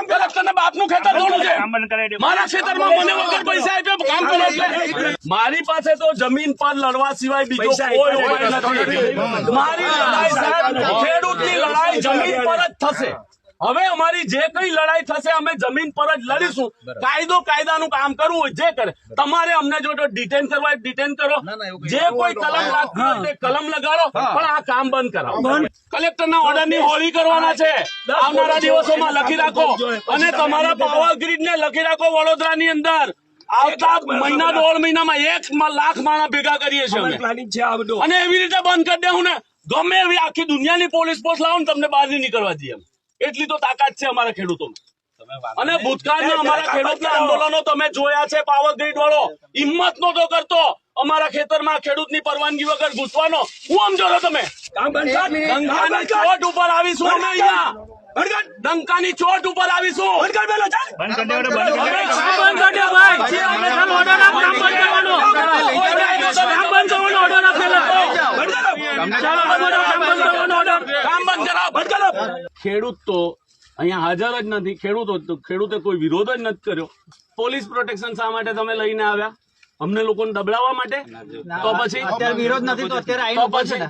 કામ કરે તને બાપનું ખેતર થોડું છે મારા ખેતરમાં મને વગર પૈસા આપ્યો કામ કરે એટલે મારી પાસે તો જમીન પર લડવા સિવાય બીજો કોઈ ઉપાય નથી મારી લડાઈ સાહેબ ખેડૂતની લડાઈ જમીન પર જ થશે હવે અમારી જે કઈ લડાઈ થશે અમે જમીન પર જ લડીશું કાયદાનું કામ કરવું હોય જે કરે તમારે અમને જો ડિટેન કરવા ડિટેન કરો જે કોઈ કલમ લાગતી હોય તે કલમ લગાડો પણ આ કામ બંધ કરાવો કલેક્ટરના ઓર્ડરની હોળી કરવાના છે આવનારા દિવસોમાં લખી રાખો અને તમારા પાવર ગ્રીડને લખી રાખો વડોદરાની અંદર આવતા મહિના 1.5 મહિનામાં 1 લાખ માણસ ભેગા કરીએ છીએ અને એવી રીતે બંધ કરી દેવું ને ગમે એવી આખી દુનિયાની પોલીસ પોસ્ટ લાવો ને તમને બહાર નહીં નીકળવા દઈએ એટલી તો તાકાત છે અમારા ખેડૂતોમાં અને ભૂતકાળના અમારા ખેડૂતના આંદોલનો તમે જોયા છે પાવર ગ્રીડ વાળો હિંમત નતો કરતો અમારા ખેતરમાં ખેડૂતની પરવાનગી વગર ઘૂસવાનો હું સમજો છો તમે ડંકાની ચોટ ઉપર આવીશું અમે અહીંયા ડંકાની ચોટ ઉપર આવીશું ખેડૂત તો અહીંયા હાજર જ નથી ખેડૂતે કોઈ વિરોધ જ નથી કર્યો પોલીસ પ્રોટેક્શન શા માટે તમે લઈને આવ્યા અમને લોકોને દબડાવવા માટે તો પછી વિરોધ નથી તો અત્યારે